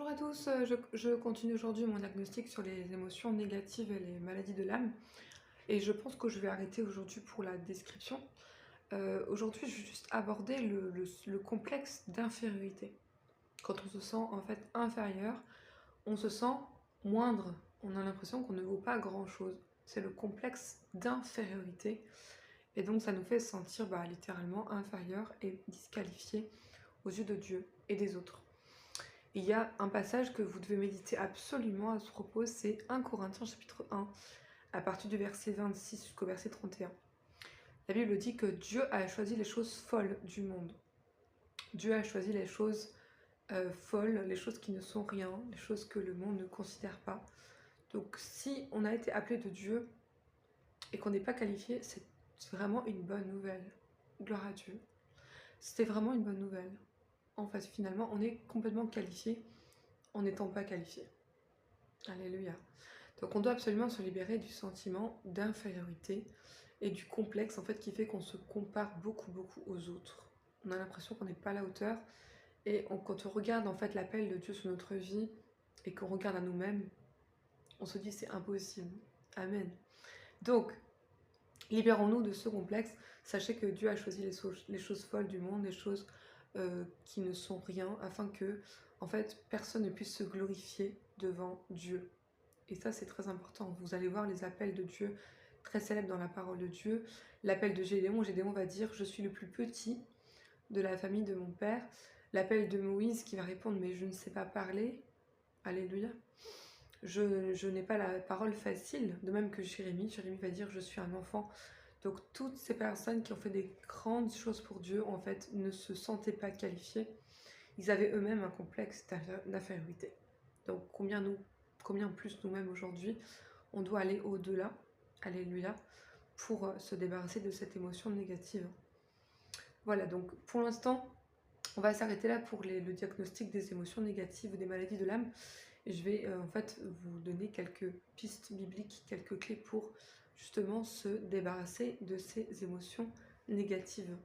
Bonjour à tous, je continue aujourd'hui mon diagnostic sur les émotions négatives et les maladies de l'âme. Et je pense que je vais arrêter aujourd'hui pour la description. Aujourd'hui, je vais juste aborder le complexe d'infériorité. Quand on se sent en fait inférieur, on se sent moindre. On a l'impression qu'on ne vaut pas grand-chose. C'est le complexe d'infériorité. Et donc ça nous fait se sentir littéralement inférieur et disqualifié aux yeux de Dieu et des autres. Il y a un passage que vous devez méditer absolument à ce propos, c'est 1 Corinthiens chapitre 1, à partir du verset 26 jusqu'au verset 31. La Bible dit que Dieu a choisi les choses folles du monde. Dieu a choisi les choses folles, les choses qui ne sont rien, les choses que le monde ne considère pas. Donc si on a été appelé de Dieu et qu'on n'est pas qualifié, c'est vraiment une bonne nouvelle. Gloire à Dieu. C'était vraiment une bonne nouvelle. En fait, finalement, on est complètement qualifié en n'étant pas qualifié. Alléluia. Donc on doit absolument se libérer du sentiment d'infériorité et du complexe en fait qui fait qu'on se compare beaucoup aux autres. On a l'impression qu'on n'est pas à la hauteur et quand on regarde en fait l'appel de Dieu sur notre vie et qu'on regarde à nous-mêmes, on se dit c'est impossible. Amen. Donc libérons-nous de ce complexe. Sachez que Dieu a choisi les choses folles du monde, les choses qui ne sont rien, afin que en fait personne ne puisse se glorifier devant Dieu. Et ça, c'est très important. Vous allez voir les appels de Dieu très célèbres dans la parole de Dieu. L'appel de Gédéon, Gédéon va dire « Je suis le plus petit de la famille de mon père ». L'appel de Moïse qui va répondre « Mais je ne sais pas parler ». Alléluia. Je n'ai pas la parole facile. De même que Jérémie va dire « Je suis un enfant ». Donc toutes ces personnes qui ont fait des grandes choses pour Dieu, en fait, ne se sentaient pas qualifiées. Ils avaient eux-mêmes un complexe d'infériorité. Donc combien plus nous-mêmes aujourd'hui, on doit aller au-delà, alléluia, pour se débarrasser de cette émotion négative. Voilà, donc pour l'instant, on va s'arrêter là pour le diagnostic des émotions négatives ou des maladies de l'âme. Et je vais en fait vous donner quelques pistes bibliques, quelques clés pour justement se débarrasser de ces émotions négatives.